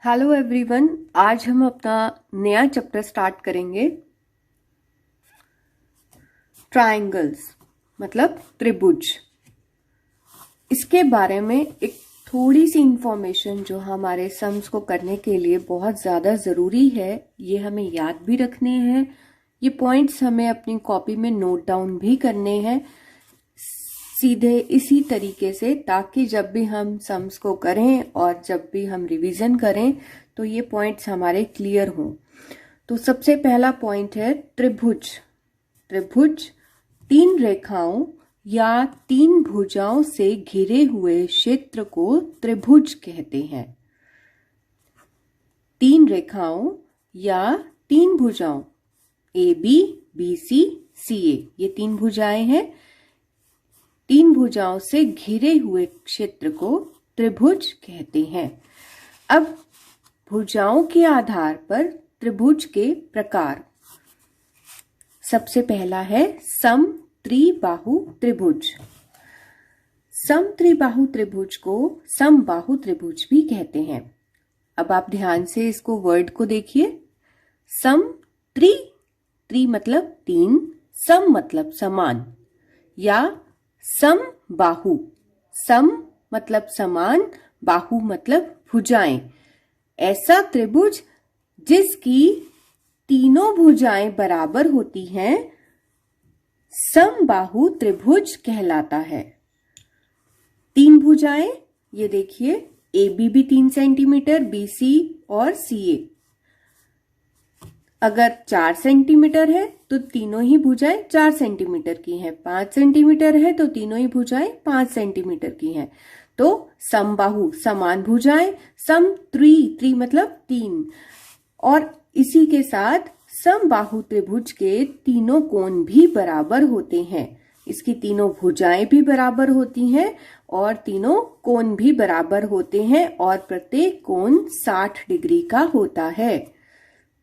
Hello everyone. आज हम अपना नया चैप्टर स्टार्ट करेंगे। ट्रायंगल्स मतलब त्रिभुज। इसके बारे में एक थोड़ी सी इंफॉर्मेशन जो हमारे सम्स को करने के लिए बहुत ज़्यादा ज़रूरी है, ये हमें याद भी रखने हैं। ये पॉइंट्स हमें अपनी कॉपी में नोट डाउन भी करने हैं सीधे इसी तरीके से, ताकि जब भी हम सम्स को करें और जब भी हम रिवीजन करें तो ये पॉइंट्स हमारे क्लियर हों। तो सबसे पहला पॉइंट है त्रिभुज। त्रिभुज तीन रेखाओं या तीन भुजाओं से घिरे हुए क्षेत्र को त्रिभुज कहते हैं। तीन रेखाओं या तीन भुजाओं ए बी, बी सी, सी ए, ये तीन भुजाएं हैं। तीन भुजाओं से घिरे हुए क्षेत्र को त्रिभुज कहते हैं। अब भुजाओं के आधार पर त्रिभुज के प्रकार। सबसे पहला है समत्रिबाहु त्रिभुज। समत्रिबाहु त्रिभुज को समबाहु त्रिभुज भी कहते हैं। अब आप ध्यान से इसको वर्ड को देखिए। समत्रि, त्रि मतलब तीन, सम मतलब समान, या समबाहु, सम मतलब समान, बाहु मतलब भुजाएं। ऐसा त्रिभुज जिसकी तीनों भुजाएं बराबर होती हैं समबाहु त्रिभुज कहलाता है। तीन भुजाएं, ये देखिए, ए बी भी 3 सेंटीमीटर, बी सी और सी ए। अगर 4 सेंटीमीटर है तो तीनों ही भुजाएं 4 सेंटीमीटर की हैं। 5 सेंटीमीटर है तो तीनों ही भुजाएं 5 सेंटीमीटर की हैं। तो समबाहु समान भुजाएं, समत्रि, त्रि मतलब तीन, और इसी के साथ समबाहु त्रिभुज के तीनों कोण भी बराबर होते हैं। इसकी तीनों भुजाएं भी बराबर होती हैं और तीनों कोण भी बराबर होते हैं, और प्रत्येक कोण 60 डिग्री का होता है।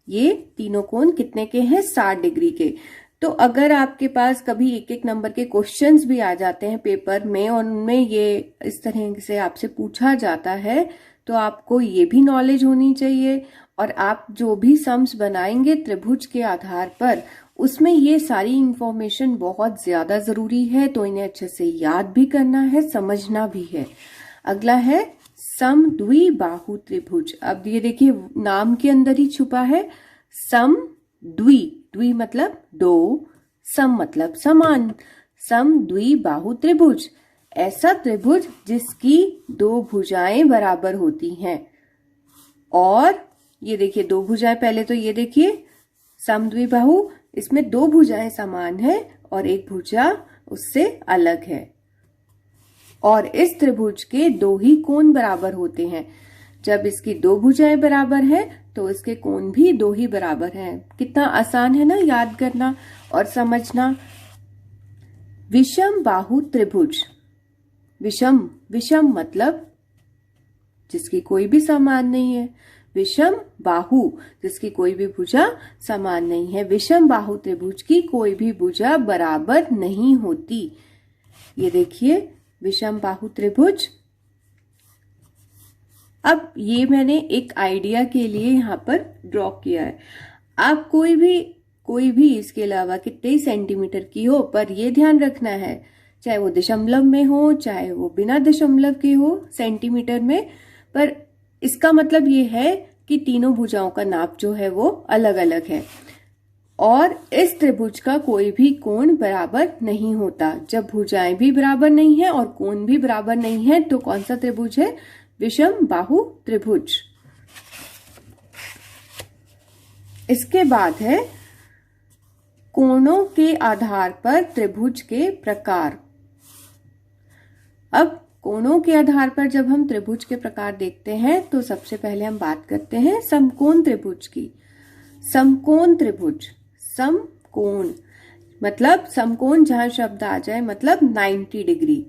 ये तीनों कोण कितने के हैं? 60 डिग्री के। तो अगर आपके पास कभी एक एक नंबर के क्वेश्चंस भी आ जाते हैं पेपर में और उनमें ये इस तरह से आपसे पूछा जाता है, तो आपको ये भी नॉलेज होनी चाहिए। और आप जो भी सम्स बनाएंगे त्रिभुज के आधार पर, उसमें ये सारी इंफॉर्मेशन बहुत ज्यादा जरूरी है, तो इन्हें अच्छे से याद भी करना है, समझना भी है। अगला है समद्विबाहु त्रिभुज। अब ये देखिए, नाम के अंदर ही छुपा है समद्वि। द्वि मतलब दो, सम मतलब समान। समद्विबाहु त्रिभुज ऐसा त्रिभुज जिसकी दो भुजाएं बराबर होती हैं। और ये देखिए, दो भुजाएं, पहले तो ये देखिए समद्विबाहु, इसमें दो भुजाएं समान है और एक भुजा उससे अलग है। और इस त्रिभुज के दो ही कोण बराबर होते हैं। जब इसकी दो भुजाएं बराबर हैं तो इसके कोण भी दो ही बराबर हैं। कितना आसान है ना याद करना और समझना। विषम बाहु त्रिभुज। विषम, विषम मतलब जिसकी कोई भी समान नहीं है। विषम बाहु, जिसकी कोई भी भुजा समान नहीं है। विषम बाहु त्रिभुज की कोई भी भुजा बराबर नहीं होती। ये देखिए, विषम बाहु त्रिभुज। अब ये मैंने एक आइडिया के लिए यहाँ पर ड्रॉ किया है। आप कोई भी इसके अलावा कितने ही सेंटीमीटर की हो, पर ये ध्यान रखना है, चाहे वो दशमलव में हो चाहे वो बिना दशमलव के हो सेंटीमीटर में, पर इसका मतलब ये है कि तीनों भुजाओं का नाप जो है वो अलग अलग है। और इस त्रिभुज का कोई भी कोण बराबर नहीं होता। जब भुजाएं भी बराबर नहीं है और कोण भी बराबर नहीं है तो कौन सा त्रिभुज है? विषम बाहु त्रिभुज। इसके बाद है कोणों के आधार पर त्रिभुज के प्रकार। अब कोणों के आधार पर जब हम त्रिभुज के प्रकार देखते हैं तो सबसे पहले हम बात करते हैं समकोण त्रिभुज की। समकोण त्रिभुज, समकोण मतलब समकोण जहां शब्द आ जाए मतलब 90 डिग्री।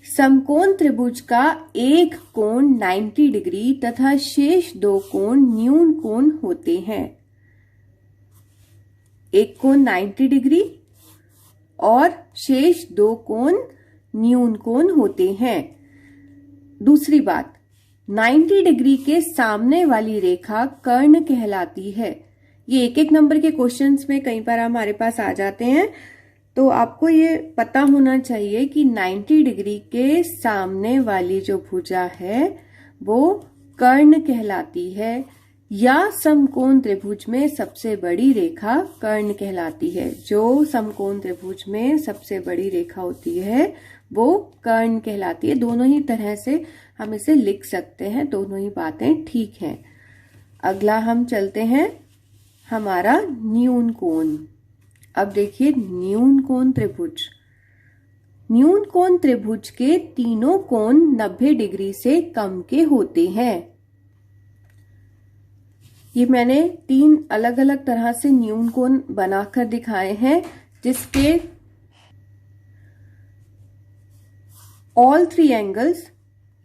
समकोण त्रिभुज का एक कोण 90 डिग्री तथा शेष दो कोण न्यून कोण होते हैं। एक कोण 90 डिग्री और शेष दो कोण न्यून कोण होते हैं। दूसरी बात, 90 डिग्री के सामने वाली रेखा कर्ण कहलाती है। ये एक एक नंबर के क्वेश्चंस में कई बार हमारे पास आ जाते हैं, तो आपको ये पता होना चाहिए कि 90 डिग्री के सामने वाली जो भुजा है वो कर्ण कहलाती है, या समकोण त्रिभुज में सबसे बड़ी रेखा कर्ण कहलाती है। जो समकोण त्रिभुज में सबसे बड़ी रेखा होती है वो कर्ण कहलाती है। दोनों ही तरह से हम इसे लिख सकते हैं, दोनों ही बातें ठीक हैं। अगला हम चलते हैं हमारा न्यून कोण। अब देखिए न्यून कोण त्रिभुज। न्यून कोण त्रिभुज के तीनों कोण 90 डिग्री से कम के होते हैं। ये मैंने 3 अलग अलग तरह से न्यून कोण बनाकर दिखाए हैं, जिसके all 3 angles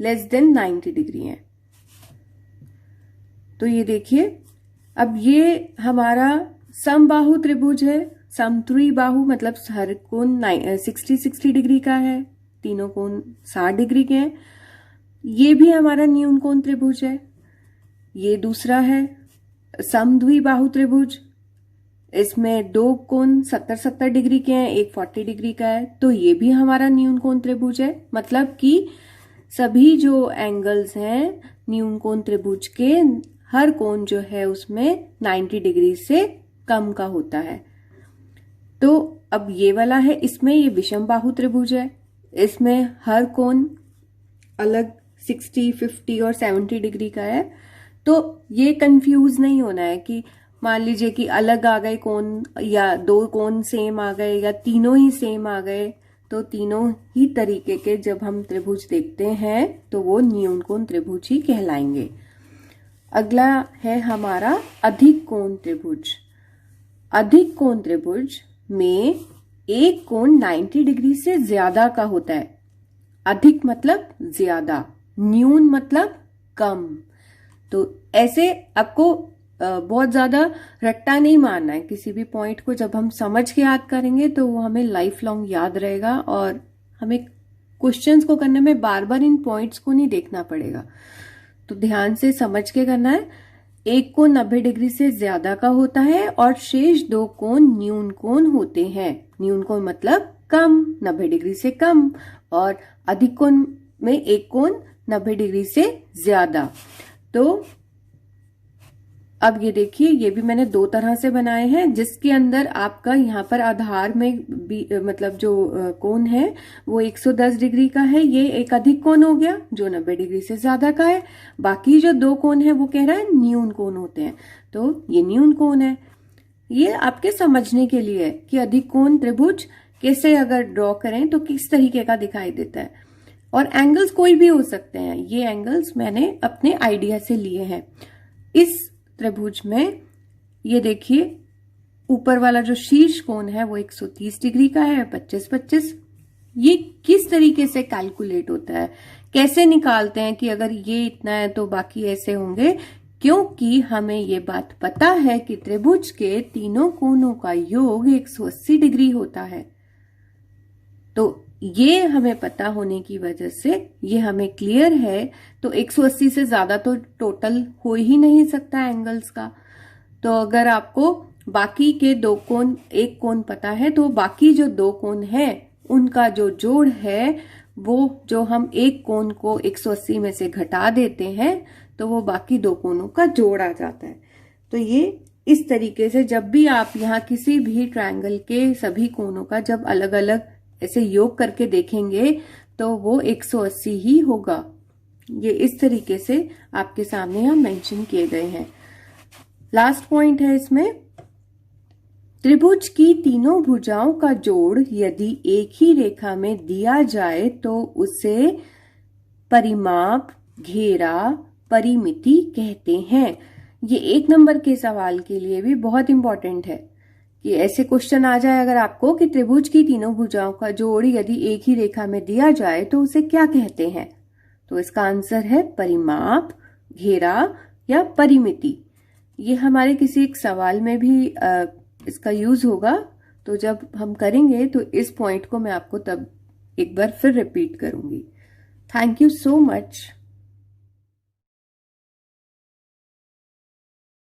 less than 90 degree हैं। तो ये देखिए, अब ये हमारा समबाहु त्रिभुज है। समत्रिबाहु मतलब हर कोण 60 डिग्री का है, तीनों कोण 60 डिग्री के हैं। ये भी हमारा न्यून कोण त्रिभुज है। ये दूसरा है समद्विबाहु त्रिभुज, इसमें 2 कोण 70 डिग्री के हैं, एक 40 डिग्री का है। तो ये भी हमारा न्यून कोण त्रिभुज है। मतलब कि सभी जो एंगल्स हैं न्यून कोण त्रिभुज के, हर कोण जो है उसमें 90 डिग्री से कम का होता है। तो अब ये वाला है, इसमें ये विषम बाहु त्रिभुज है। इसमें हर कोण अलग 60, 50 और 70 डिग्री का है। तो ये कंफ्यूज नहीं होना है कि मान लीजिए कि अलग आ गए कोण, या 2 कोण सेम आ गए, या तीनों ही सेम आ गए। तो तीनों ही तरीके के जब हम त्रिभुज देखते हैं तो वो न्यून कोण त्रिभुज ही कहलाएंगे। अगला है हमारा अधिक कोण त्रिभुज। अधिक कोण त्रिभुज में एक कोण 90 डिग्री से ज्यादा का होता है। अधिक मतलब ज्यादा, न्यून मतलब कम। तो ऐसे आपको बहुत ज्यादा रट्टा नहीं मारना है किसी भी पॉइंट को। जब हम समझ के याद करेंगे तो वो हमें लाइफ लॉन्ग याद रहेगा, और हमें क्वेश्चंस को करने में बार बार इन पॉइंट्स को नहीं देखना पड़ेगा। तो ध्यान से समझ के करना है। एक कोण 90 डिग्री से ज्यादा का होता है और शेष 2 कोण न्यून कोण होते हैं। न्यून कोण मतलब कम, 90 डिग्री से कम, और अधिक कोण में एक कोण 90 डिग्री से ज्यादा। तो अब ये देखिए, ये भी मैंने 2 तरह से बनाए हैं, जिसके अंदर आपका यहाँ पर आधार में भी मतलब जो कोण है वो 110 डिग्री का है। ये एक अधिक कोण हो गया जो 90 डिग्री से ज्यादा का है। बाकी जो 2 कोण है वो कह रहा है न्यून कोण होते हैं, तो ये न्यून कोण है। ये आपके समझने के लिए है कि अधिक कोण त्रिभुज कैसे अगर ड्रॉ करें तो किस तरीके का दिखाई देता है। और एंगल्स कोई भी हो सकते हैं, ये एंगल्स मैंने अपने आइडिया से लिए हैं। इस त्रिभुज में ये देखिए, ऊपर वाला जो शीर्ष कोण है वो 130 डिग्री का है, 25-25। ये किस तरीके से कैलकुलेट होता है, कैसे निकालते हैं कि अगर ये इतना है तो बाकी ऐसे होंगे? क्योंकि हमें ये बात पता है कि त्रिभुज के तीनों कोणों का योग 180 डिग्री होता है। तो ये हमें पता होने की वजह से ये हमें क्लियर है। तो 180 से ज्यादा तो टोटल हो ही नहीं सकता एंगल्स का। तो अगर आपको बाकी के 2 कोण, एक कोण पता है, तो बाकी जो 2 कोण है उनका जो जोड़ है वो, जो हम एक कोण को 180 में से घटा देते हैं तो वो बाकी 2 कोणों का जोड़ आ जाता है। तो ये इस तरीके से जब भी आप यहाँ किसी भी ट्रायंगल के सभी कोणों का जब अलग अलग ऐसे योग करके देखेंगे तो वो 180 ही होगा। ये इस तरीके से आपके सामने यहाँ मेंशन किए गए हैं। लास्ट पॉइंट है इसमें, त्रिभुज की तीनों भुजाओं का जोड़ यदि एक ही रेखा में दिया जाए तो उसे परिमाप, घेरा, परिमिति कहते हैं। ये 1 नंबर के सवाल के लिए भी बहुत इंपॉर्टेंट है कि ऐसे क्वेश्चन आ जाए अगर आपको कि त्रिभुज की तीनों भुजाओं का जोड़ यदि एक ही रेखा में दिया जाए तो उसे क्या कहते हैं? तो इसका आंसर है परिमाप, घेरा या परिमिति। ये हमारे किसी एक सवाल में भी इसका यूज होगा। तो जब हम करेंगे तो इस पॉइंट को मैं आपको तब एक बार फिर रिपीट करूंगी। Thank you so much.